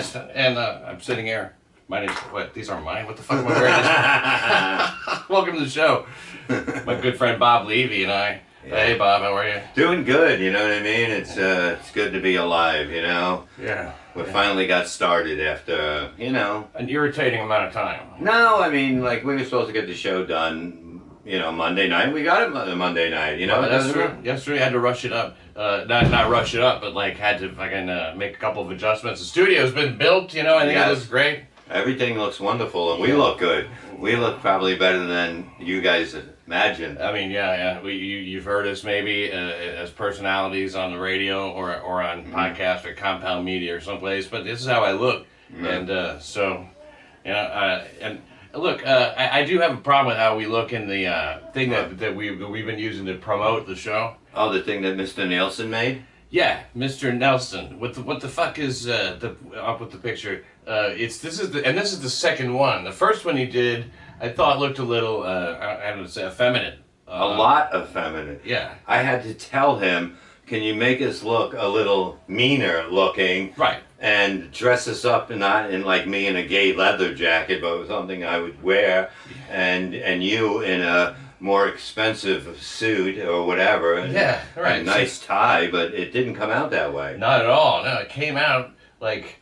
Yes, and I'm sitting here. My name's, what, these aren't mine? What the fuck am I wearing? Welcome to the show. My good friend Bob Levy and I. Yeah. Hey Bob, how are you? Doing good, you know what I mean? It's good to be alive, you know? Yeah. We finally got started after, an irritating amount of time. No, I mean, like, we were supposed to get the show done, Monday night. We got it Monday night, Well, that's true. Yesterday I had to rush it up. Not rush it up, but like had to fucking make a couple of adjustments. The studio's been built, I think it looks great. Everything looks wonderful, and we look good. We look probably better than you guys imagine. I mean, yeah. You've heard us maybe as personalities on the radio or on podcast or Compound Media or someplace, but this is how I look. And and look, I do have a problem with how we look in the thing that we've been using to promote the show. Oh, the thing that Mr. Nelson made? Yeah, Mr. Nelson. What the fuck is up with the picture? This is the second one. The first one he did, I thought looked a little I don't say effeminate. A lot effeminate. Yeah. I had to tell him, can you make us look a little meaner looking? Right. And dress us up, not in like me in a gay leather jacket, but something I would wear, and you in a more expensive suit or whatever. Yeah, right. A nice tie, but it didn't come out that way. Not at all. No, it came out like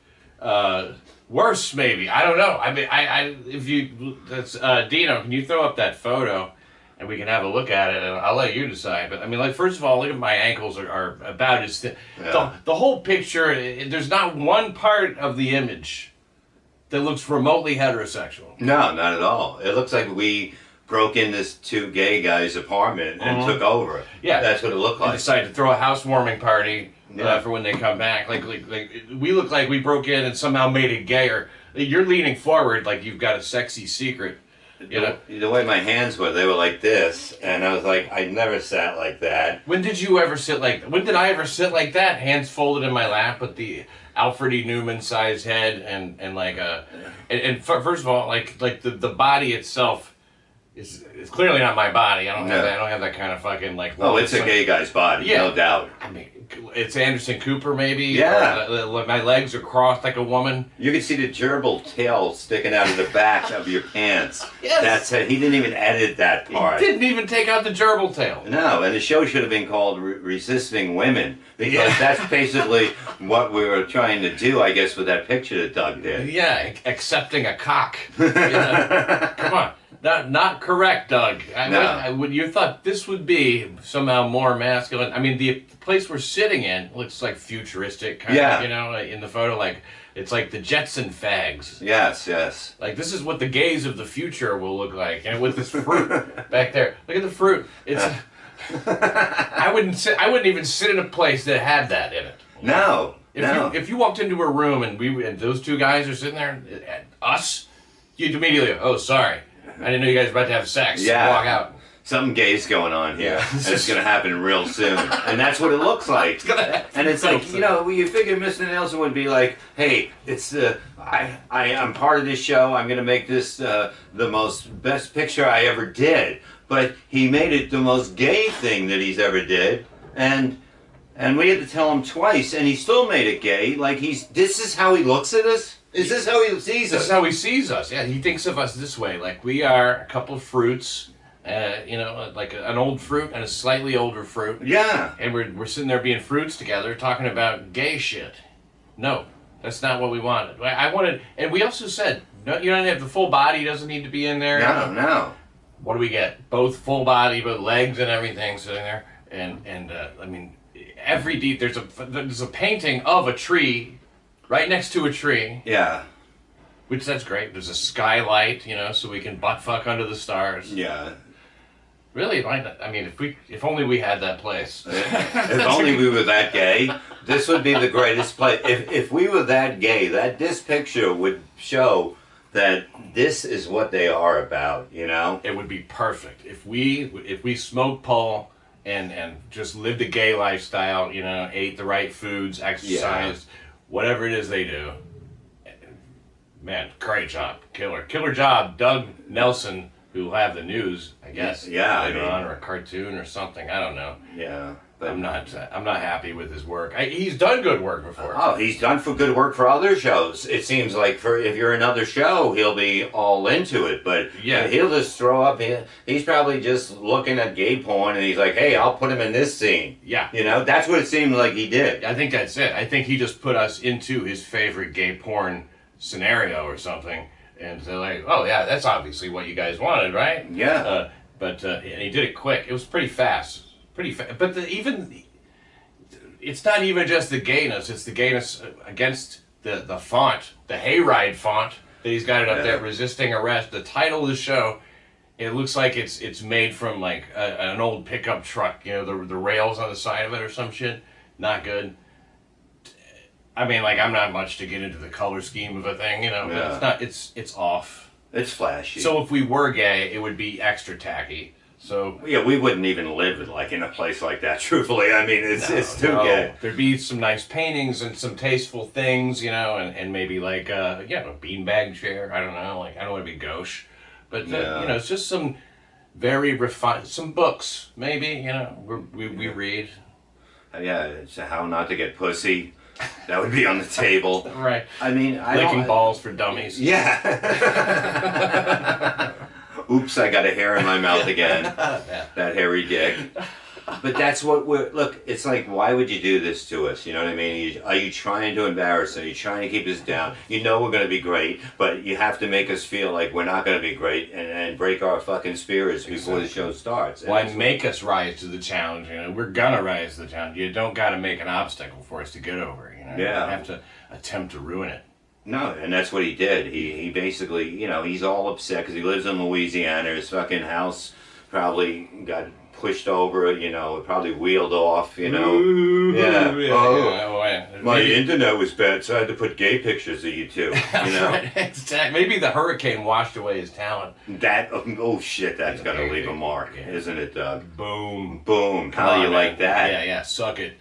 worse, maybe. I don't know. I mean, that's Dino. Can you throw up that photo, and we can have a look at it, and I'll let you decide. But I mean, like, first of all, look at my ankles are about as thin. Yeah. The whole picture. There's not one part of the image that looks remotely heterosexual. No, not at all. It looks like we broke in this two gay guys' apartment and took over. Yeah, that's what it looked like. And decided to throw a housewarming party for when they come back. Like we look like we broke in and somehow made it gayer. You're leaning forward like you've got a sexy secret. The way my hands were, they were like this, and I was like, I never sat like that. When did you ever sit like? When did I ever sit like that? Hands folded in my lap with the Alfred E. Newman sized head and like a and first of all, like the body itself. It's clearly not my body. I don't have that kind of fucking like. Oh, it's a gay guy's body, no doubt. I mean, it's Anderson Cooper maybe. Yeah. My legs are crossed like a woman. You can see the gerbil tail sticking out of the back of your pants. Yes. That's it. He didn't even edit that part. He didn't even take out the gerbil tail. No, and the show should have been called Resisting Women, because that's basically what we were trying to do, I guess, with that picture that Doug did. Yeah, accepting a cock. Come on. Not correct, Doug. You thought this would be somehow more masculine. I mean, the place we're sitting in looks like futuristic, kind of, in the photo. Like, it's like the Jetson fags. Yes. Like, this is what the gays of the future will look like. And with this fruit back there. Look at the fruit. It's... I wouldn't even sit in a place that had that in it. No. If you walked into a room and those two guys are sitting there, us, you'd immediately go, oh, sorry. I didn't know you guys were about to have sex. Yeah. Walk out. Something gay's going on here. And it's going to happen real soon. And that's what it looks like. And it's like, you figure Mr. Nelson would be like, hey, it's I'm part of this show. I'm going to make this the best picture I ever did. But he made it the most gay thing that he's ever did. And we had to tell him twice, and he still made it gay. Like, this is how he looks at us? Is this how he sees us? This is how he sees us. Yeah, he thinks of us this way. Like, we are a couple of fruits, like an old fruit and a slightly older fruit. Yeah. And we're sitting there being fruits together, talking about gay shit. No, that's not what we wanted. I wanted, and we also said, no, you don't have the full body. Doesn't need to be in there. No. What do we get? Both full body, but legs and everything sitting there. And I mean, there's a painting of a tree. Right next to a tree. Yeah. Which, that's great. There's a skylight, so we can butt fuck under the stars. Yeah. Really, I mean, if only we had that place. If only we were that gay, this would be the greatest place. If we were that gay, this picture would show that this is what they are about, It would be perfect. If we smoked pole and just lived a gay lifestyle, ate the right foods, exercised, whatever it is they do. Man, great job. Killer job. Doug Nelson, who will have the news, I guess. Yeah. Later on, or a cartoon or something. I don't know. Yeah. But I'm not happy with his work. He's done good work before. Oh, he's done for good work for other shows. It seems like if you're another show, he'll be all into it. But yeah, he'll just throw up. He's probably just looking at gay porn, and he's like, "Hey, I'll put him in this scene." Yeah, that's what it seemed like he did. I think that's it. I think he just put us into his favorite gay porn scenario or something, and they're like, "Oh yeah, that's obviously what you guys wanted, right?" Yeah. And he did it quick. It was pretty fast. But it's not even just the gayness. It's the gayness against the font, the hayride font that he's got it up there, resisting arrest. The title of the show, it looks like it's made from like an old pickup truck. The rails on the side of it or some shit. Not good. I mean, like, I'm not much to get into the color scheme of a thing, but it's not. It's off. It's flashy. So if we were gay, it would be extra tacky. So yeah, we wouldn't even live like in a place like that. Truthfully, I mean, it's too gay. There'd be some nice paintings and some tasteful things, and maybe like a beanbag chair. I don't know, like I don't want to be gauche, but it's just some very refined, some books maybe. We read. Yeah, it's How Not to Get Pussy. That would be on the table. Right. I mean, licking balls for dummies. Yeah. Oops, I got a hair in my mouth again. That hairy dick. But that's what look, it's like, why would you do this to us? You know what I mean? Are you trying to embarrass us? Are you trying to keep us down? We're going to be great, but you have to make us feel like we're not going to be great and break our fucking spirits before the show starts. Why make us rise to the challenge? We're going to rise to the challenge. You don't got to make an obstacle for us to get over. You have to attempt to ruin it. No, and that's what he did. He basically, he's all upset because he lives in Louisiana. His fucking house probably got pushed over, it probably wheeled off, My internet was bad, so I had to put gay pictures of you two, Right, exactly. Maybe the hurricane washed away his talent. Shit, that's gonna leave a mark, isn't it, Doug? Boom. Boom. How do you like that? Yeah, suck it.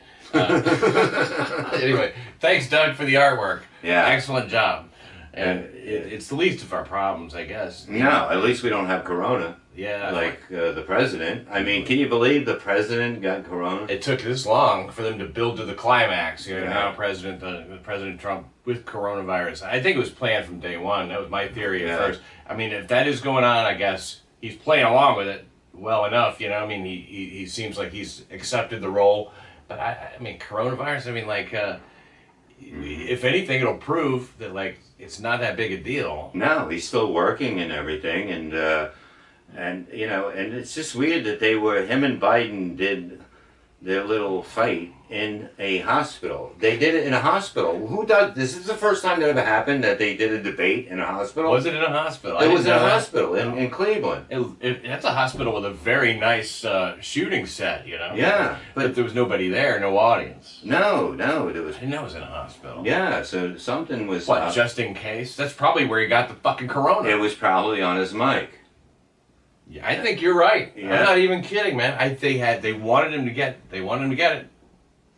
Anyway, thanks, Doug, for the artwork. Yeah. Excellent job. And it's the least of our problems, I guess. No, at least we don't have corona. Yeah. Like the president. I mean, can you believe the president got corona? It took this long for them to build to the climax. Now President Trump with coronavirus. I think it was planned from day one. That was my theory at first. I mean, if that is going on, I guess he's playing along with it well enough. I mean, he seems like he's accepted the role. But I mean, coronavirus. I mean, like, if anything, it'll prove that it's not that big a deal. No, he's still working and everything, and it's just weird that him and Biden did their little fight in a hospital. They did it in a hospital. Who does this? Is the first time that ever happened that they did a debate in a hospital? Was it in a hospital? It was in a hospital in Cleveland. That's a hospital with a very nice shooting set, Yeah, but there was nobody there, no audience. No, there was. I didn't know it was in a hospital. Yeah, so something was. What, just in case? That's probably where he got the fucking corona. It was probably on his mic. Yeah, I think you're right. Yeah. I'm not even kidding, man. They wanted him to get it.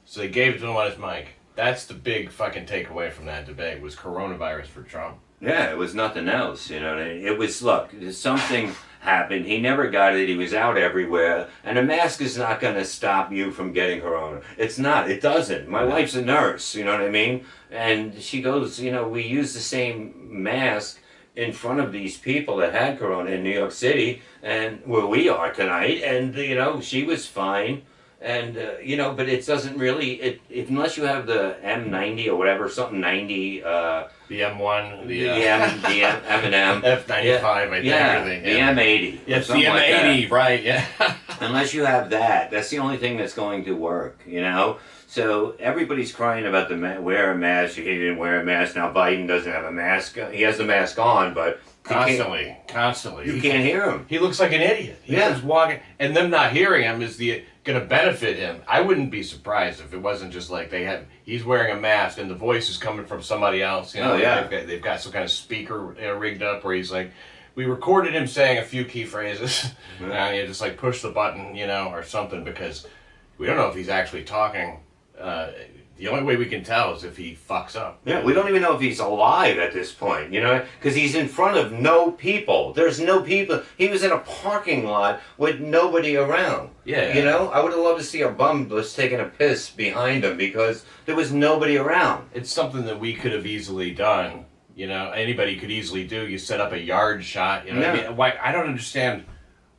So they gave it to him on his mic. That's the big fucking takeaway from that debate was coronavirus for Trump. Yeah, it was nothing else, It was, look, something happened. He never got it. He was out everywhere. And a mask is not going to stop you from getting corona. It's not. It doesn't. My wife's a nurse, you know what I mean? And she goes, we use the same mask in front of these people that had corona in New York City and where we are tonight. And, she was fine. And, but it doesn't really, unless you have the M90 or whatever, something 90. The M1. The M&M. F95, I think. Yeah, the M80. Yeah, it's the M80, right, yeah. Unless you have that's the only thing that's going to work, So everybody's crying about wear a mask. He didn't wear a mask. Now Biden doesn't have a mask. He has the mask on, but... Constantly. You can't hear him. He looks like an idiot. He was walking, and them not hearing him is going to benefit him. I wouldn't be surprised if it wasn't just like he's wearing a mask and the voice is coming from somebody else. They've got some kind of speaker rigged up where he's like, we recorded him saying a few key phrases, and you just push the button, or something, because we don't know if he's actually talking. the only way we can tell is if he fucks up. Yeah, we don't even know if he's alive at this point, you know, because he's in front of no people. There's no people. He was in a parking lot with nobody around. Yeah. You know, I would have loved to see a bum just taking a piss behind him because there was nobody around. It's something that we could have easily done. You know, anybody could easily do. You set up a yard shot. You know, Yeah. I mean, why? I don't understand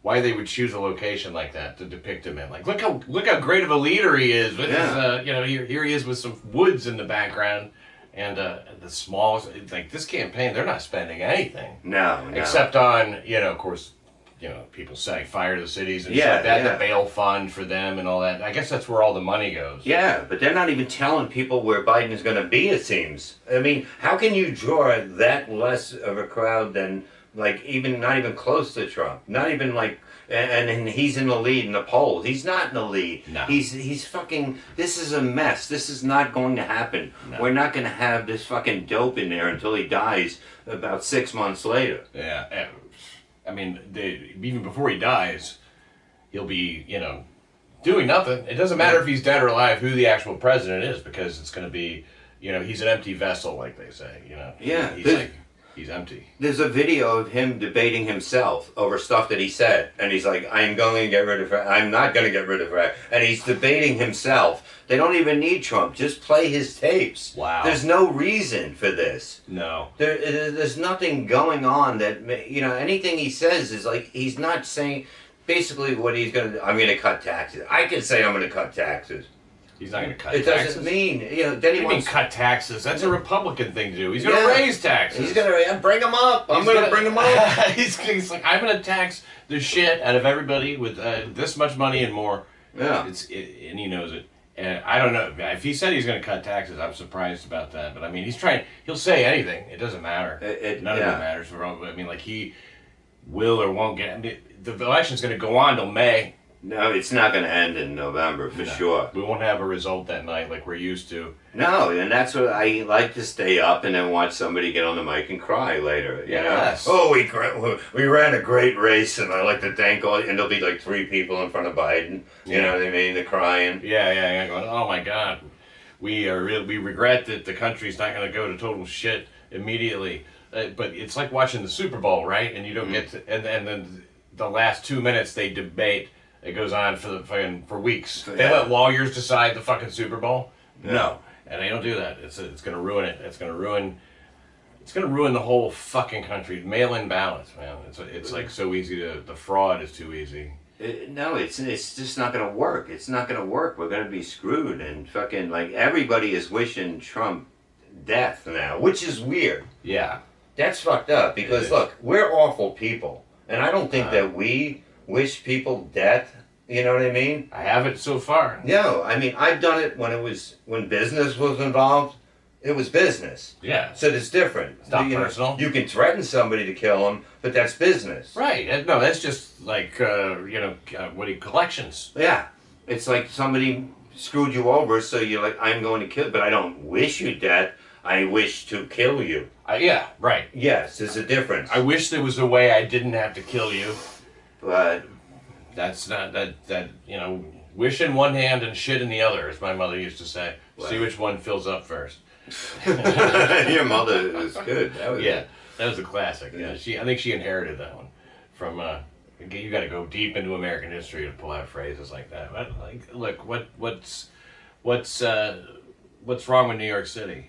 why they would choose a location like that to depict him in. Like, look how great of a leader he is. With Yeah. his, you know, here he is with some woods in the background, and the small, like this campaign, they're not spending anything No. except on, you know, of course, you know, people say fire the cities and shit like that, the bail fund for them and all that. I guess that's where all the money goes. Yeah, but they're not even telling people where Biden is going to be, it seems. I mean, how can you draw that less of a crowd than, like, not even close to Trump? Not even like, and he's in the lead in the polls. He's not in the lead. No. He's fucking, this is a mess. This is not going to happen. No. We're not going to have this fucking dope in there until he dies about 6 months later. Yeah. I mean, even before he dies, he'll be, you know, doing nothing. It doesn't matter if he's dead or alive who the actual president is, because it's going to be, you know, he's an empty vessel, like they say, you know. Yeah. He's empty. There's a video of him debating himself over stuff that he said, and he's like, I'm going to get rid of her, I'm not going to get rid of her, and he's debating himself. They don't even need Trump, just play his tapes. Wow. There's no reason for this. No. There's nothing going on that, you know, anything he says is like, he's not saying, basically what he's going to do, I'm going to cut taxes. I can say I'm going to cut taxes. He's not going to cut It taxes. doesn't mean, you know, then he What do you wants... mean cut taxes? That's a Republican thing to do. He's going to Yeah. raise taxes. He's going to bring them up. I'm going to bring them up. he's like, I'm going to tax the shit out of everybody with this much money and more. Yeah. And he knows it. And I don't know. If he said he's going to cut taxes, I'm surprised about that. But I mean, he'll say anything. It doesn't matter. None of it matters. I mean, like, he will or won't get... I mean, the election's going to go on till May. No, it's not going to end in November, for sure. We won't have a result that night like we're used to. No, and that's what I like to stay up and then watch somebody get on the mic and cry later. You Yes. know? Oh, we ran a great race, and I like to thank all. And there'll be like 3 people in front of Biden. You know what I mean? They're crying. Yeah. Going, oh my God, we regret that the country's not going to go to total shit immediately. But it's like watching the Super Bowl, right? And you don't get to, and then the last 2 minutes they debate. It goes on for weeks. They let lawyers decide the fucking Super Bowl. Yeah. No, and they don't do that. It's going to ruin it. It's going to ruin the whole fucking country. Mail-in ballots, man. It's like so easy the fraud is too easy. No, it's just not going to work. It's not going to work. We're going to be screwed, and fucking like everybody is wishing Trump death now, which is weird. Yeah, That's fucked up because look, we're awful people, and I don't think that we wish people death. You know what I mean? I haven't so far. No, I mean I've done it when business was involved. It was business. Yeah. So it's different. It's not You know, personal. you can threaten somebody to kill them, but that's business. Right. No, that's just like collections. Yeah. It's like somebody screwed you over, so you're like, I'm going to kill, but I don't wish you death. I wish to kill you. Yeah. Right. Yes, there's a difference. I wish there was a way I didn't have to kill you. But That's not that wish in one hand and shit in the other, as my mother used to say. Wow. See which one fills up first. your mother was good. That was That was a classic. Yeah, I think she inherited that one from. You got to go deep into American history to pull out phrases like that. But, like, look, what's wrong with New York City?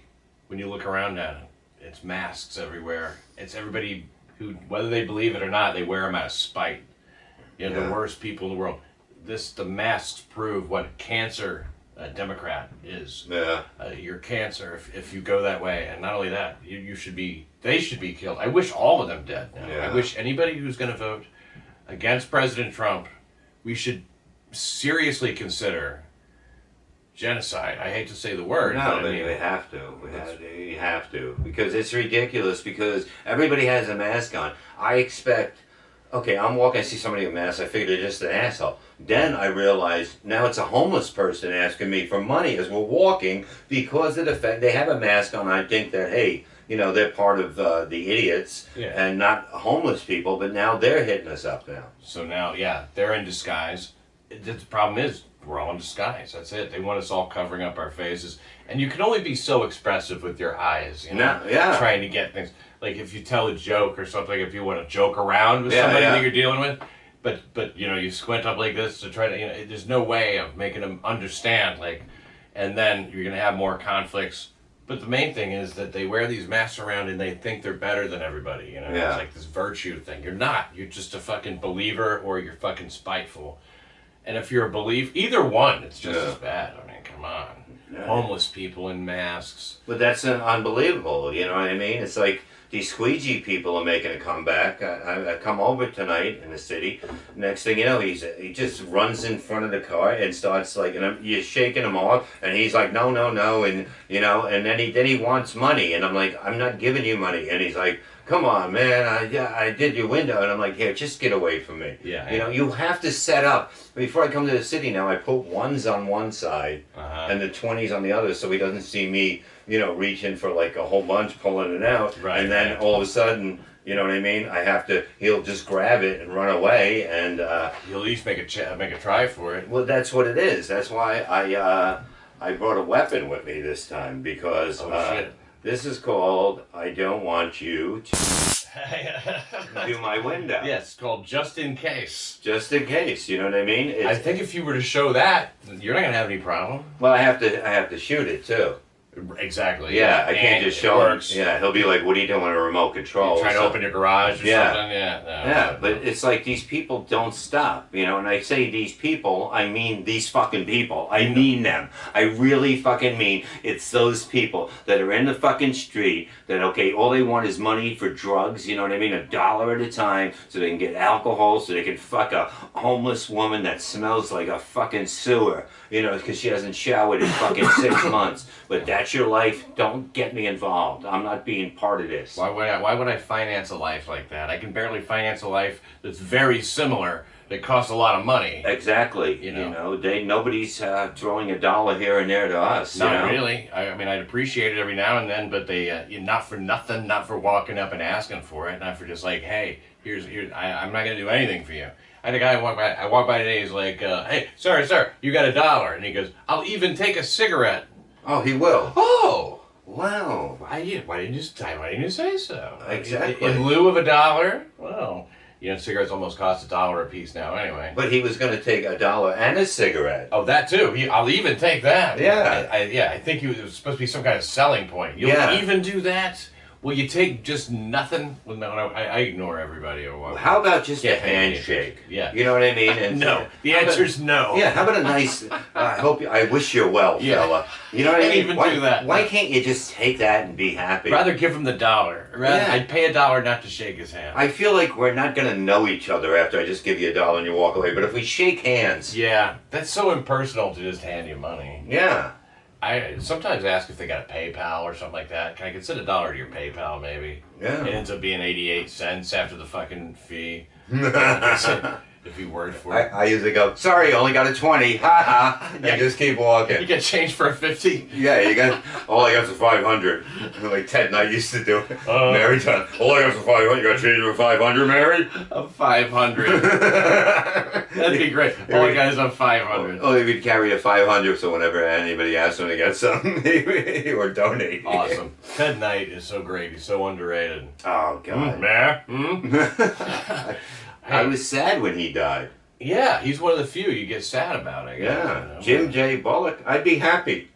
When you look around at it, it's masks everywhere. It's everybody who, whether they believe it or not, they wear them out of spite. The worst people in the world. The masks prove what cancer a Democrat is. Yeah. You're cancer if you go that way, and not only that, they should be killed. I wish all of them dead. Now. Yeah. I wish anybody who's going to vote against President Trump, we should seriously consider genocide. I hate to say the word. No, but but we have to. We have to. Because it's ridiculous, because everybody has a mask on. I expect, okay, I'm walking, I see somebody with a mask, I figure they're just an asshole. Then I realize now it's a homeless person asking me for money as we're walking because of the fact they have a mask on. I think that, hey, they're part of the idiots and not homeless people, but now they're hitting us up now. So now, they're in disguise. The problem is, we're all in disguise. That's it. They want us all covering up our faces. And you can only be so expressive with your eyes, you know? Yeah. Trying to get things. Like if you tell a joke or something, if you want to joke around with Yeah, somebody yeah. that you're dealing with, but you know, you squint up like this to try to, you know, there's no way of making them understand, like, and then you're going to have more conflicts. But the main thing is that they wear these masks around and they think they're better than everybody, you know? Yeah. It's like this virtue thing. You're not. You're just a fucking believer or you're fucking spiteful. And if you're a believer, either one, it's just as bad. I mean, come on. Yeah. Homeless people in masks. But that's unbelievable, you know what I mean? It's like these squeegee people are making a comeback. I come over tonight in the city. Next thing you know, he just runs in front of the car and starts like, and you're shaking him off, and he's like, no, no, no, and you know, and then he wants money, and I'm like, I'm not giving you money, and he's like, come on, man, I did your window, and I'm like, here, just get away from me. Yeah. You know, you have to set up. Before I come to the city now, I put ones on one side and the 20s on the other, so he doesn't see me, you know, reaching for like a whole bunch, pulling it out, Right, and then right. all of a sudden, you know what I mean? He'll just grab it and run away, and You'll at least make a try for it. well, that's what it is. That's why I brought a weapon with me this time because Shit. this is called I Don't Want You to Do My Window. Yeah, it's called Just In Case. Just in case, you know what I mean? I think if you were to show that, you're not going to have any problem. Well, I have to shoot it too. Exactly. Yeah, I can't And just it show him. works. Yeah, he'll be like, "What are you doing with a remote control?" Trying to So- open your garage or Yeah. something. Yeah. No, Yeah, no, but no. it's like these people don't stop, you know, and I say these people, I mean these fucking people. I mean them. I really fucking mean it's those people that are in the fucking street that, okay, all they want is money for drugs, you know what I mean, $1 at a time, so they can get alcohol, so they can fuck a homeless woman that smells like a fucking sewer, you know, because she hasn't showered in fucking 6 months. But that's your life. Don't get me involved. I'm not being part of this. Why would I finance a life like that? I can barely finance a life that's very similar that costs a lot of money. Exactly. You know. Nobody's throwing $1 here and there to us. Not you know? really. I mean, I'd appreciate it every now and then, but they not for nothing, not for walking up and asking for it, not for just like, hey, here's I'm not gonna do anything for you. I had a guy I walked by today. He's like, hey, sir, you got $1, and he goes, I'll even take a cigarette. Oh, he will. Oh. Wow. Why didn't you say so? Exactly. In lieu of $1? Well, you know, cigarettes almost cost $1 a piece now anyway. But he was going to take $1 and a cigarette. Oh, that too. I'll even take that. Yeah. I think it was supposed to be some kind of selling point. You'll Yeah. even do that? Will you take just nothing? Well, no, I ignore everybody or what. How about just a Yeah, handshake? yeah. You know what I mean? And No. The answer's no. Yeah, how about a nice, I wish you well, Yeah. fella. You know what I Can't mean? even why, do that. Why can't you just take that and be happy? Rather give him the $1. Yeah. I'd pay $1 not to shake his hand. I feel like we're not going to know each other after I just give you $1 and you walk away. But if we shake hands, Yeah, that's so impersonal to just hand you money. yeah. I sometimes ask if they got a PayPal or something like that. Can I get send $1 to your PayPal maybe? Yeah. It ends up being 88 cents after the fucking fee. If you work for it. I usually go, sorry, only got a 20, ha ha, and Yeah. just keep You walking. get change for a 50. Yeah, you got, all I got is 500. Like Ted and I used to do it. Mary time, all I got is 500, you got change for 500, Mary? A 500. That'd be great. All the guys on 500. Oh, he would carry a 500, so whenever anybody asks him to get something, he would donate. Awesome. Ted Knight is so great. He's so underrated. Oh, God. Mayor? I was sad when he died. Yeah, he's one of the few you get sad about, I guess. Yeah. you know. Jim J. Bullock, I'd be happy.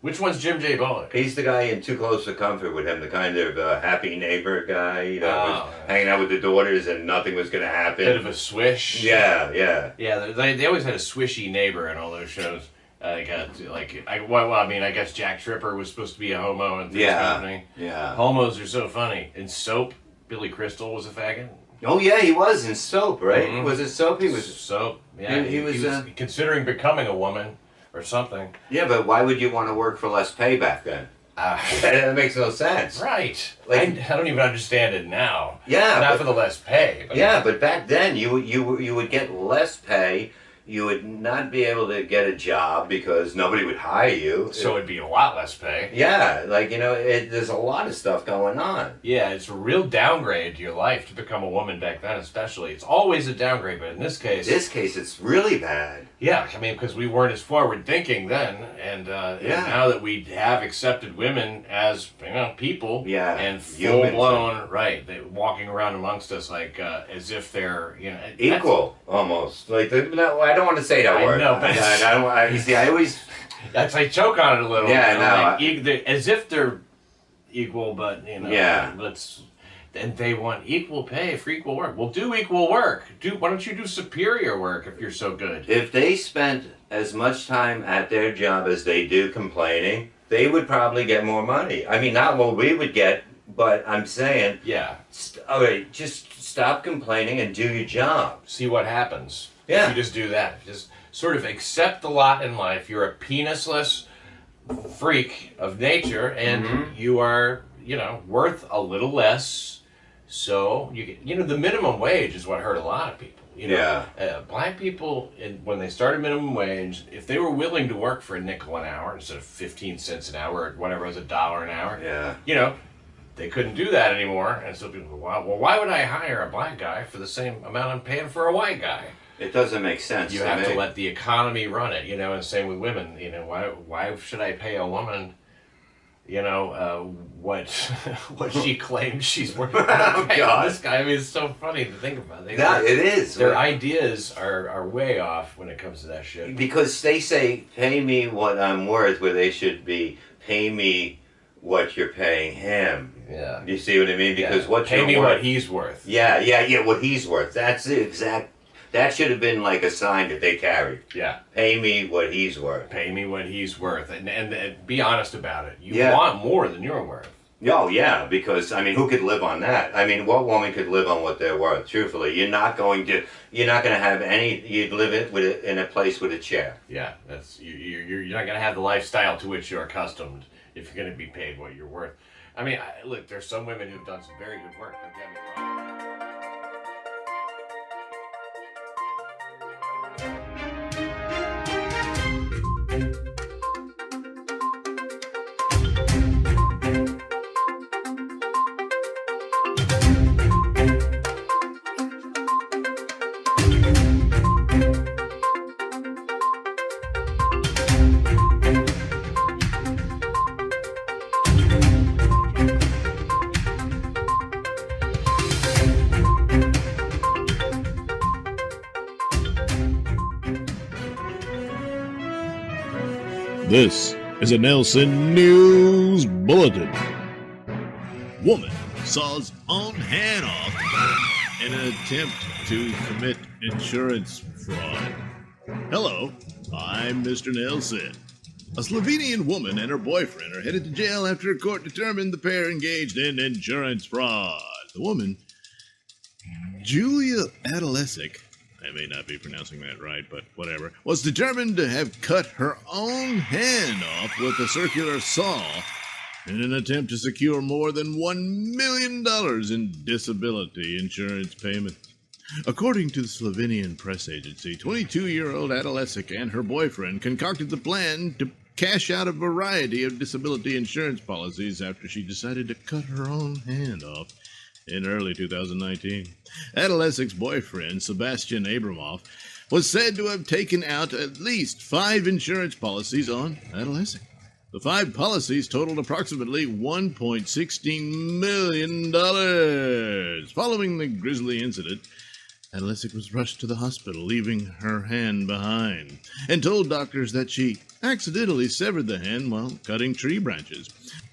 Which one's Jim J. Bullock? He's the guy in Too Close for Comfort with him, the kind of happy neighbor guy, you know, Oh, was hanging out with the daughters and nothing was going to happen. Bit of a swish. Yeah, yeah. Yeah, they always had a swishy neighbor in all those shows. I guess Jack Tripper was supposed to be a homo and things happening. Yeah. Homos are so funny. In Soap, Billy Crystal was a faggot. Oh, yeah, he was in Soap, right? Mhm. Was it Soap? He was. Soap. Yeah, He was, considering becoming a woman or something. Yeah, but why would you want to work for less pay back then? That makes no sense. Right. Like- I don't even understand it now. Yeah, Not but- for the less pay. But Yeah, but back then you would get less pay. you would not be able to get a job because nobody would hire you. So it'd be a lot less pay. Yeah, like, there's a lot of stuff going on. Yeah, it's a real downgrade to your life to become a woman back then, especially. It's always a downgrade, but in this case... It's really bad. Yeah, I mean, because we weren't as forward thinking then, and now that we have accepted women as people, and full blown, right? They walking around amongst us like as if they're equal, almost. Like no, I don't want to say that word. No, but I always. That's I choke on it a little. Yeah, like, as if they're equal, but yeah. And they want equal pay for equal work. Well, do equal work. Why don't you do superior work if you're so good? If they spent as much time at their job as they do complaining, they would probably get more money. I mean, not what we would get, but I'm saying... Yeah. All right, just stop complaining and do your job. See what happens. Yeah. If you just do that. Just sort of accept the lot in life. You're a penisless freak of nature, and you are, worth a little less. So you get, the minimum wage is what hurt a lot of people. Black people, when they started minimum wage, if they were willing to work for a nickel an hour instead of 15 cents an hour or whatever it was, $1 an hour, they couldn't do that anymore. And so people go, well, why would I hire a black guy for the same amount I'm paying for a white guy? It doesn't make sense. You have to let the economy run it, and same with women. Why should I pay a woman? What she claims she's worth. Oh, God. This guy, I mean, it's so funny to think about. It is. Their ideas are way off when it comes to that shit. Because they say, pay me what I'm worth, where they should be, pay me what you're paying him. Yeah. You see what I mean? Because what pay you're me worth, what he's worth. Yeah, what he's worth. That's the exact... That should have been like a sign that they carried. Yeah. Pay me what he's worth. Pay me what he's worth. And be honest about it. You want more than you're worth. Oh, yeah, because, I mean, who could live on that? I mean, what woman could live on what they're worth, truthfully? You're not going to have you'd live in a place with a chair. Yeah, you're not going to have the lifestyle to which you're accustomed if you're going to be paid what you're worth. I mean, look, there's some women who've done some very good work, don't get me wrong. This is a Nelson News Bulletin. Woman saws own hand off in an attempt to commit insurance fraud. Hello, I'm Mr. Nelson. A Slovenian woman and her boyfriend are headed to jail after a court determined the pair engaged in insurance fraud. The woman, Julia Adolesek, I may not be pronouncing that right, but whatever, was determined to have cut her own hand off with a circular saw in an attempt to secure more than $1 million in disability insurance payments. According to the Slovenian press agency, 22-year-old Adolesek and her boyfriend concocted the plan to cash out a variety of disability insurance policies after she decided to cut her own hand off in early 2019. Adolescent's boyfriend, Sebastian Abramov, was said to have taken out at least 5 insurance policies on Adolescent. The 5 policies totaled approximately $1.16 million. Following the grisly incident, Adolescent was rushed to the hospital, leaving her hand behind, and told doctors that she accidentally severed the hand while cutting tree branches.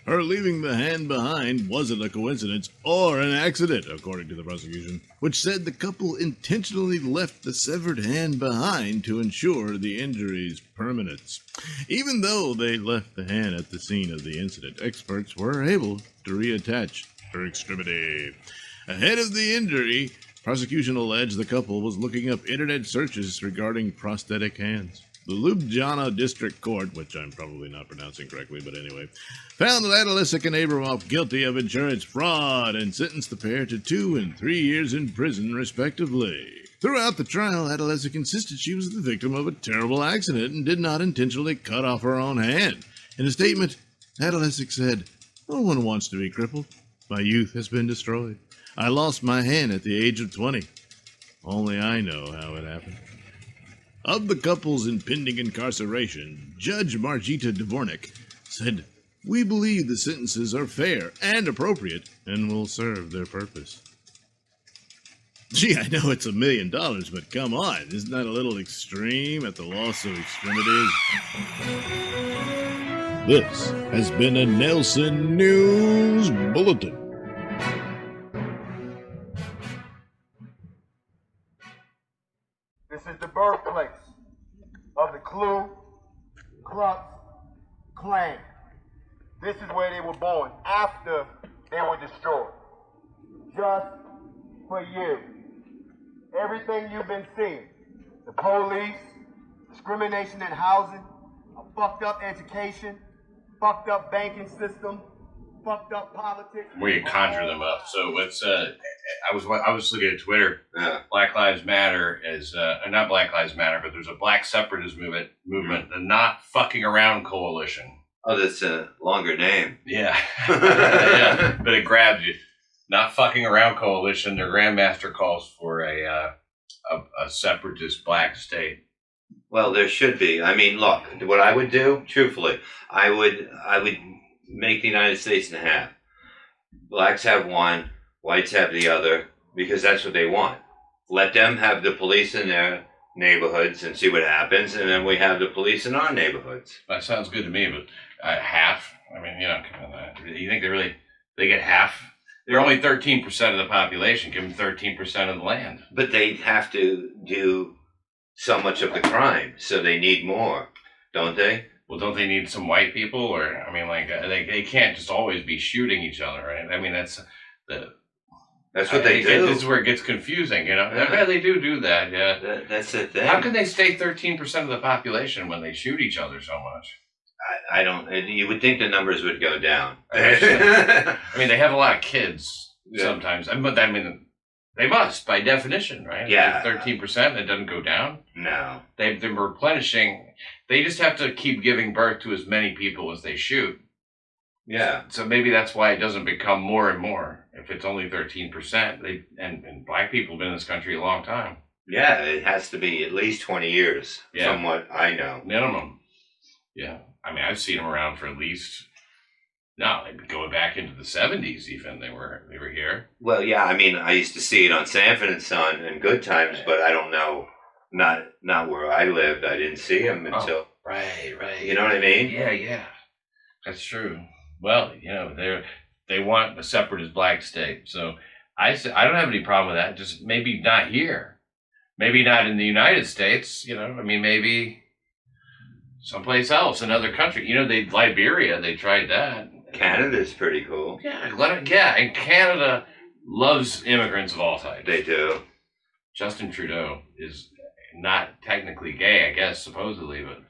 Her leaving the hand behind wasn't a coincidence or an accident, according to the prosecution, which said the couple intentionally left the severed hand behind to ensure the injury's permanence. Even though they left the hand at the scene of the incident, experts were able to reattach her extremity. Ahead of the injury, prosecution alleged the couple was looking up internet searches regarding prosthetic hands. The Ljubljana District Court, which I'm probably not pronouncing correctly, but anyway, found Adolescent and Abramov guilty of insurance fraud and sentenced the pair to 2 and 3 years in prison, respectively. Throughout the trial, Adolescent insisted she was the victim of a terrible accident and did not intentionally cut off her own hand. In a statement, Adolescent said, "No one wants to be crippled. My youth has been destroyed. I lost my hand at the age of 20. Only I know how it happened." Of the couple's impending incarceration, Judge Margita Dvornik said, "We believe the sentences are fair and appropriate and will serve their purpose." Gee, I know it's $1 million, but come on, isn't that a little extreme at the loss of extremities? This has been a Nelson News Bulletin. This is the birthplace of the Ku Klux Klan. This is where they were born after they were destroyed. Just for you. Everything you've been seeing, the police, discrimination in housing, a fucked up education, fucked up banking system, fucked up politics. Where you conjure them up. So what's I was looking at Twitter. Yeah. Black Lives Matter is not Black Lives Matter, but there's a Black separatist movement, the Not Fucking Around Coalition. Oh, that's a longer name. Yeah, yeah, but it grabs you. Not Fucking Around Coalition. Their grandmaster calls for a separatist black state. Well, there should be. I mean, look, what I would do, truthfully, I would make the United States in half. Blacks have one, whites have the other, because that's what they want. Let them have the police in their neighborhoods and see what happens, and then we have the police in our neighborhoods. That sounds good to me, but half? I mean, you think they get half? They're only 13% of the population. Give them 13% of the land. But they have to do so much of the crime, so they need more, don't they? Well, don't they need some white people? Or, I mean, like, they can't just always be shooting each other, right? I mean, that's what they do. This is where it gets confusing, you know? Yeah, they do that, yeah. That's the thing. How can they stay 13% of the population when they shoot each other so much? I don't. You would think the numbers would go down. I mean, they have a lot of kids sometimes. But I mean, they must by definition, right? Yeah. 13%. It doesn't go down. No. They're replenishing. They just have to keep giving birth to as many people as they shoot. Yeah. So maybe that's why it doesn't become more and more. If it's only 13%, and black people have been in this country a long time. Yeah, it has to be at least 20 years, from what I know. Minimum. Yeah. I mean, I've seen them around for at least, they'd going back into the 70s even, they were here. Well, yeah, I mean, I used to see it on Sanford and Son in good times, but I don't know, not where I lived. I didn't see them until... Right. You know what I mean? Yeah. That's true. Well, they want a separatist black state. So I don't have any problem with that. Just maybe not here. Maybe not in the United States, I mean, maybe... someplace else, another country. Liberia, they tried that. Canada's pretty cool. Yeah, and Canada loves immigrants of all types. They do. Justin Trudeau is not technically gay, I guess, supposedly, but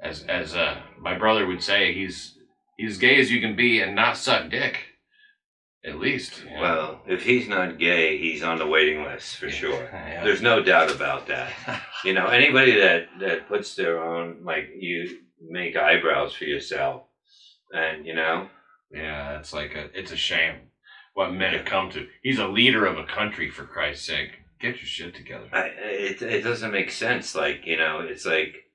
as my brother would say, he's as gay as you can be and not suck dick. At least. Well, if he's not gay, he's on the waiting list for sure. Yeah. There's no doubt about that. Anybody that puts their own, like, you make eyebrows for yourself, and Yeah, it's a shame what men have come to. He's a leader of a country, for Christ's sake. Get your shit together. It doesn't make sense. Like, it's like,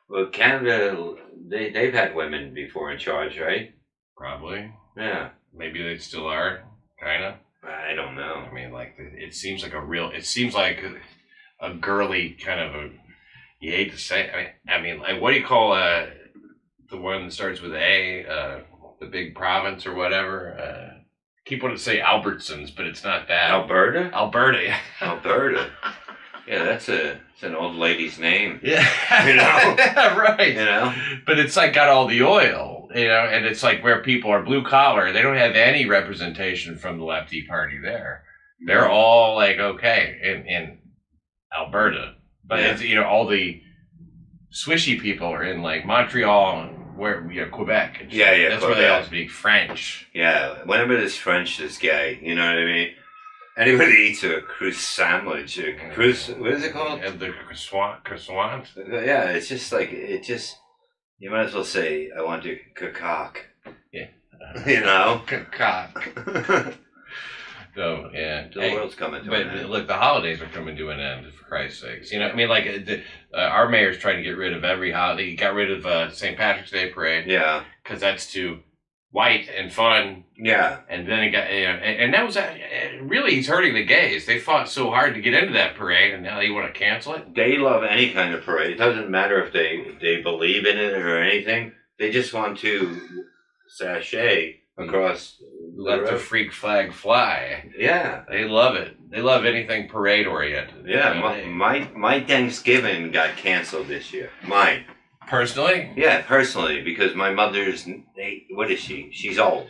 well, Canada, they've had women before in charge, right? Probably. Yeah. Maybe they still are, kind of. I don't know. I mean, like, it seems like a girly kind of you hate to say it. I mean, like, what do you call the one that starts with A, the big province or whatever? Keep wanting to say Albertsons, but it's not that. Alberta, yeah. Alberta. Yeah, it's an old lady's name. Yeah. Yeah, right. But it's like got all the oil. And it's like where people are blue collar, they don't have any representation from the lefty party there. They're all like, okay, in Alberta. But it's, all the swishy people are in like Montreal and Quebec. And yeah. That's Quebec. where they all speak French. Yeah, whenever there's French, there's gay. You know what I mean? Anybody eats a croissant, what is it called? And the croissant. Yeah, it's just like, you might as well say, I want to cock. Yeah. You know? Cock. So, yeah. The world's coming to an end. Look, the holidays are coming to an end, for Christ's sakes. You know, I mean, like, our mayor's trying to get rid of every holiday. He got rid of St. Patrick's Day parade. Yeah. Because that's too white and fun. Yeah. And then it got, and that was, really, he's hurting the gays. They fought so hard to get into that parade, and now they want to cancel it? They love any kind of parade. It doesn't matter if they believe in it or anything. They just want to sashay across Let the freak flag fly. Yeah. They love it. They love anything parade oriented. Yeah, you know, my Thanksgiving got canceled this year. Mine. Personally? Yeah, personally, because my mother's, what is she? She's old.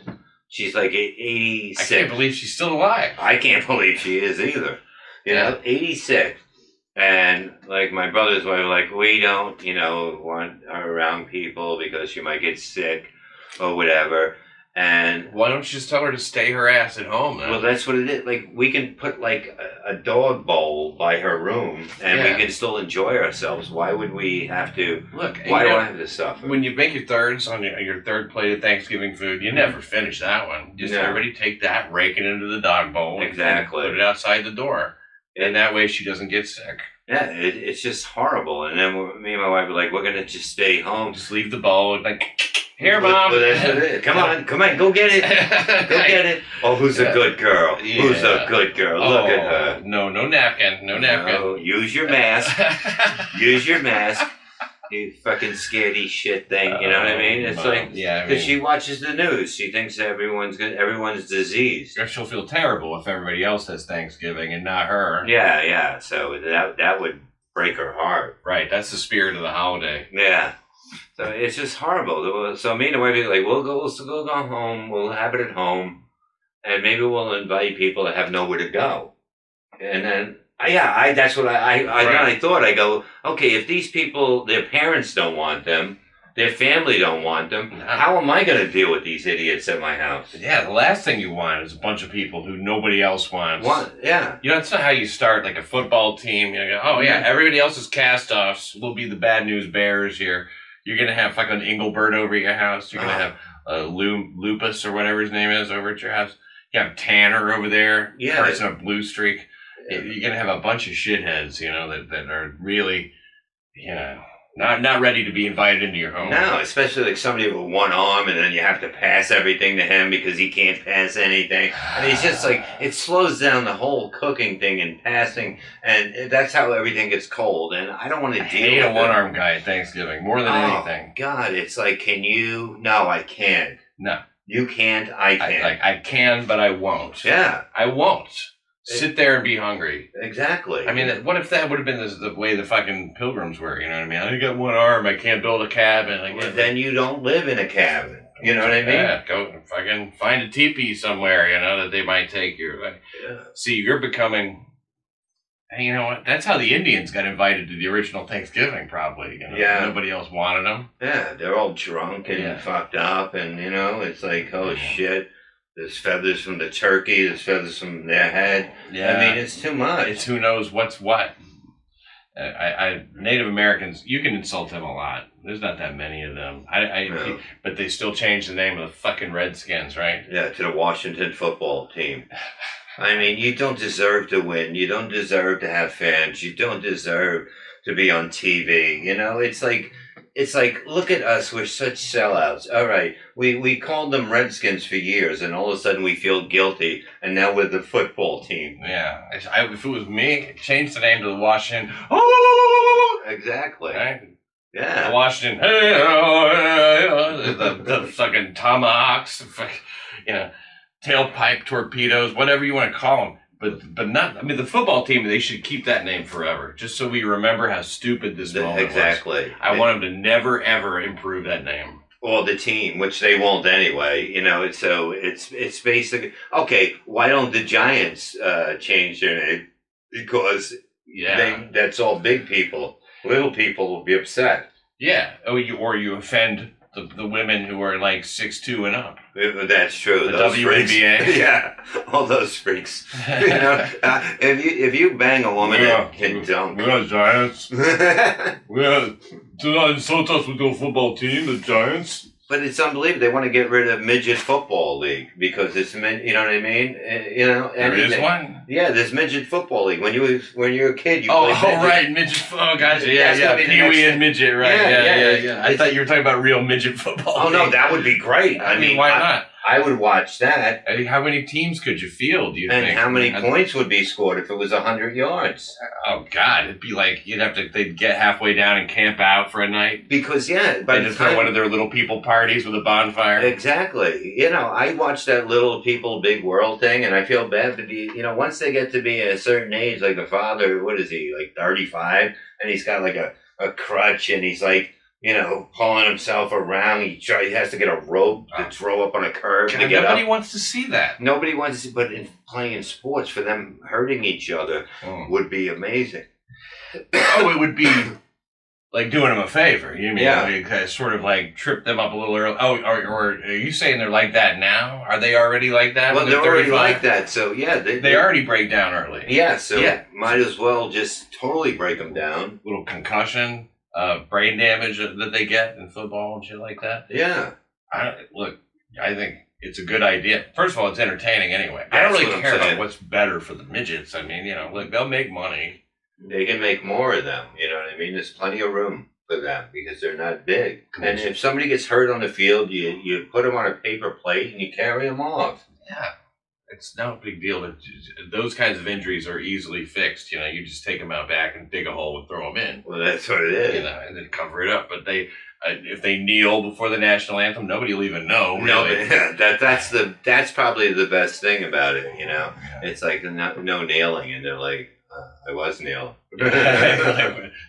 She's like 86. I can't believe she's still alive. I can't believe she is either. You know, 86. And like my brothers were like, we don't, want her around people because she might get sick or whatever. And why don't you just tell her to stay her ass at home then? Well, that's what it is. Like, we can put like a dog bowl by her room and we can still enjoy ourselves. Why would we have to? Look, why do I have to suffer? When you make your thirds on your third plate of Thanksgiving food, you never finish that one. Just everybody take that, rake it into the dog bowl, exactly, and put it outside the door, and that way she doesn't get sick. Yeah, it's just horrible. And then me and my wife were like, we're gonna just stay home, just leave the bowl, and like. Here, Mom. Well, that's what it is. Come on, go get it. Go get it. Oh, who's a good girl? Yeah. Who's a good girl? Look at her. No napkin. No napkin. No, use your mask. Use your mask. You fucking scaredy shit thing. You know what I mean? It's like, because she watches the news. She thinks everyone's diseased. She'll feel terrible if everybody else has Thanksgiving and not her. Yeah. So that would break her heart. Right. That's the spirit of the holiday. Yeah. So it's just horrible. So me and the wife are like, we'll go home. We'll have it at home, and maybe we'll invite people that have nowhere to go. And then, that's what I thought. I go, okay, if these people, their parents don't want them, their family don't want them, how am I going to deal with these idiots at my house? Yeah, the last thing you want is a bunch of people who nobody else wants. Yeah. You know, that's not how you start like a football team. You go, everybody else is cast-offs. We'll be the bad news bears here. You're going to have fucking Engelbert over at your house. You're going to have Lupus or whatever his name is over at your house. You have Tanner over there. Yeah. Person of Blue Streak. You're going to have a bunch of shitheads, that are really, not ready to be invited into your home. No, especially like somebody with one arm and then you have to pass everything to him because he can't pass anything. And it's just like, it slows down the whole cooking thing and passing, and that's how everything gets cold. And I don't want to deal with it. I hate a one-arm guy at Thanksgiving more than anything. God, it's like, can you? No, I can't. No. You can't, I can't. I can, but I won't. Yeah. I won't. Sit there and be hungry. Exactly. I mean, what if that would have been the way the fucking pilgrims were? You know what I mean? I got one arm. I can't build a cabin. Well, then you don't live in a cabin. You know what I mean? Yeah. Go fucking find a teepee somewhere. That they might take you. See, you're becoming. Hey, you know what? That's how the Indians got invited to the original Thanksgiving. Probably. Yeah. Nobody else wanted them. Yeah, they're all drunk and fucked up, and it's like, oh shit. There's feathers from the turkey. There's feathers from their head. Yeah. I mean, it's too much. It's who knows what's what. Native Americans, you can insult them a lot. There's not that many of them. But they still change the name of the fucking Redskins, right? Yeah, to the Washington football team. I mean, you don't deserve to win. You don't deserve to have fans. You don't deserve to be on TV. It's like, look at us, we're such sellouts. All right, we called them Redskins for years, and all of a sudden we feel guilty, and now we're the football team. Yeah, if it was me, change the name to the Washington. Oh, exactly. Right? Yeah. The Washington. The fucking tomahawks, tailpipe torpedoes, whatever you want to call them. But not, I mean, the football team, they should keep that name forever, just so we remember how stupid this moment exactly. was. I want them to never, ever improve that name. Or the team, which they won't anyway, so it's basically, okay, why don't the Giants change their name? Because that's all big people. Little people will be upset. Yeah, or you offend the women who are like 6'2" and up. That's true. The Those WNBA. Freaks. Yeah, all those freaks. If you bang a woman that can dunk. We are Giants. Do not insult us with your football team, the Giants. But it's unbelievable. They want to get rid of midget football league because it's you know what I mean. There is one. Yeah, there's midget football league. When you were a kid, you played midget. Right, midget. Oh, gotcha. Yeah. Pee-wee and midget. Right. Yeah. I thought you were talking about real midget football. Oh no, that would be great. I mean, why not? I would watch that. I think how many teams could you field? Do you think? And how many points would be scored if it was 100 yards? Oh God, it'd be like they'd get halfway down and camp out for a night. Because they just throw one of their little people parties with a bonfire. Exactly. I watched that little people big world thing, and I feel bad to be. Once they get to be a certain age, like a father, what is he, like 35, and he's got like a crutch, and he's like, pulling himself around. He has to get a rope to throw up on a curb to get nobody up. wants to see that. Nobody wants to see, but playing sports, for them hurting each other would be amazing. It would be like doing them a favor. You mean Yeah. sort of like trip them up a little early? Oh, or are you saying they're like that now? Are they already like that? Well, they're already like that, so yeah. They already break down early. Yeah, so might as well just totally break them down. Little concussion. Brain damage that they get in football and shit like that. Yeah. I think it's a good idea. First of all, it's entertaining anyway. That's I don't really what I'm care saying. about what's better for the midgets. I mean, they'll make money. They can make more of them, you know what I mean? There's plenty of room for them because they're not big. And if somebody gets hurt on the field, you put them on a paper plate and you carry them off. Yeah. It's no big deal. Those kinds of injuries are easily fixed. You just take them out back and dig a hole and throw them in. Well, that's what it is. And then cover it up. But if they kneel before the national anthem, nobody will even know. Really. No, that's probably the best thing about it. It's like no kneeling, and they're like, I was kneeling.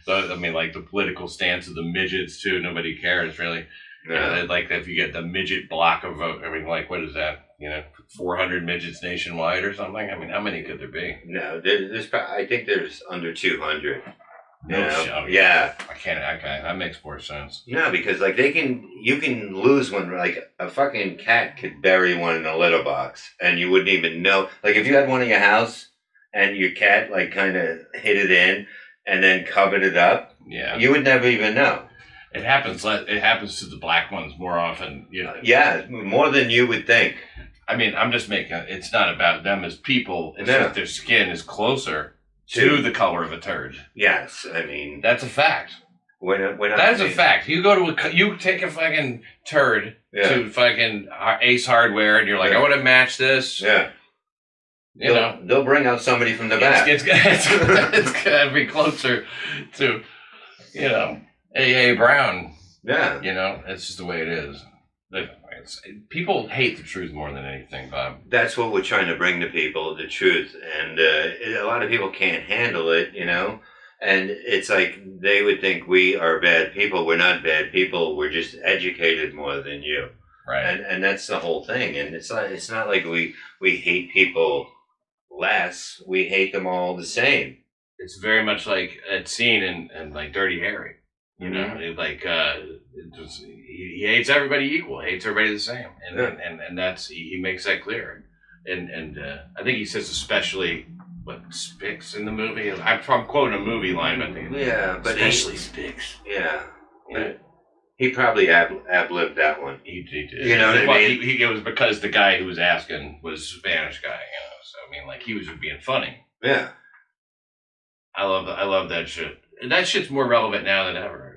So I mean, like the political stance of the midgets too. Nobody cares really. No. Like if you get the midget block of vote. I mean, like what is that? 400 midgets nationwide or something. I mean, how many could there be? No, there's I think there's under 200. No, yeah. I can't. Okay, that makes more sense. No, because like you can lose one. Like a fucking cat could bury one in a litter box, and you wouldn't even know. Like if you had one in your house, and your cat like kind of hid it in, and then covered it up, you would never even know. It happens. It happens to the black ones more often. Yeah, more than you would think. I mean, I'm just making. It's not about them as people. It's that their skin is closer to the color of a turd. Yes, I mean that's a fact. That is a fact. You take a fucking turd to fucking Ace Hardware, and you're like, I want to match this. Yeah. They'll bring out somebody from the back. It's gotta be closer to, A.A. Brown. Yeah. It's just the way it is. People hate the truth more than anything, Bob. That's what we're trying to bring to people, the truth. And a lot of people can't handle it, And it's like they would think we are bad people. We're not bad people. We're just educated more than you. Right. And that's the whole thing. And it's not like we hate people less. We hate them all the same. It's very much like that scene in like Dirty Harry. He hates everybody equal, hates everybody the same, and that's he makes that clear, and I think he says especially Spix in the movie. I'm quoting a movie line, but but especially Spix. Yeah, he probably ad-libbed that one. He did. What I mean? It was because the guy who was asking was a Spanish guy, So I mean, like he was being funny. Yeah, I love that shit. And that shit's more relevant now than ever.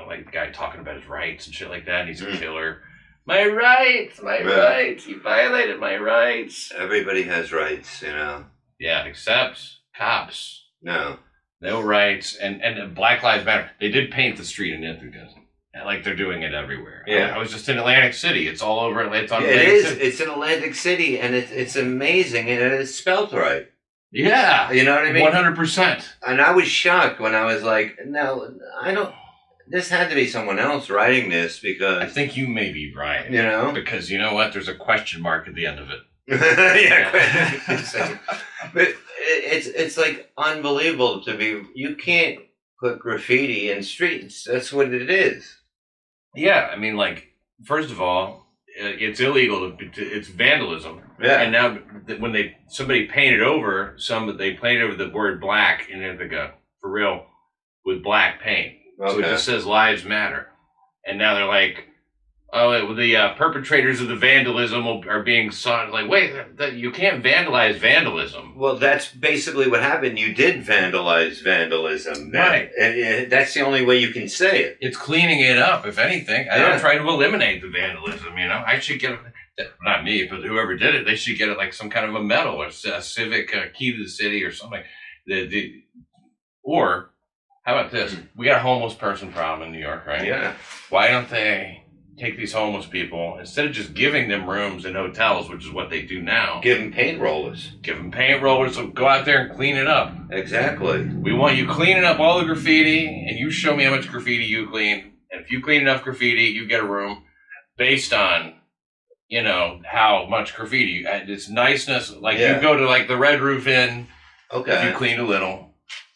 Like the guy talking about his rights and shit like that. And he's a killer. My rights, rights. He violated my rights. Everybody has rights, Yeah, except cops. No rights. And Black Lives Matter. They did paint the street in Ithaca. Like they're doing it everywhere. Yeah. I was just in Atlantic City. It's all over. It's on. It is. City. It's in Atlantic City, and it's amazing, and it's spelled right. Yeah. You know what I mean? 100%. And I was shocked when I was like, no, I don't. This had to be someone else writing this because... I think you may be right. Because you know what? There's a question mark at the end of it. Yeah. But it's like unbelievable to be... You can't put graffiti in streets. That's what it is. Yeah. I mean, like, first of all, it's illegal. It's vandalism. Yeah. And now when somebody painted over they painted over the word black in Ithaca for real with black paint. Okay. So it just says lives matter. And now they're like, oh, the perpetrators of the vandalism are being sought. Like, wait, you can't vandalize vandalism. Well, that's basically what happened. You did vandalize vandalism. Right. And that's the only way you can say it. It's cleaning it up, if anything. I'm trying to eliminate the vandalism, I should get, not me, but whoever did it, they should get it like some kind of a medal or a civic key to the city or something. Or, how about this? We got a homeless person problem in New York, right? Yeah. Why don't they take these homeless people, instead of just giving them rooms in hotels, which is what they do now, Give them paint rollers. give them paint rollers, so go out there and clean it up. Exactly. We want you cleaning up all the graffiti, and you show me how much graffiti you clean. And if you clean enough graffiti, you get a room based on, how much graffiti. It's niceness. Like, you go to, like, the Red Roof Inn, Okay. if you clean a little,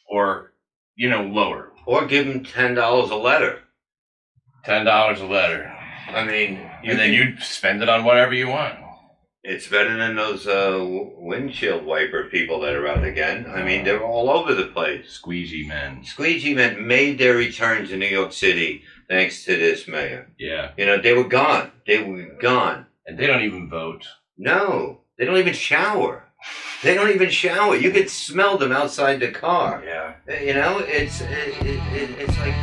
or, lower. Or give them $10 a letter. $10 a letter. I mean, And then you spend it on whatever you want. It's better than those windshield wiper people that are out again. I mean, they're all over the place. Squeegee men. Squeegee men made their return to New York City thanks to this mayor. Yeah. They were gone. They were gone. And they don't even vote. No, they don't even shower. They don't even shower. You could smell them outside the car. Yeah. It's like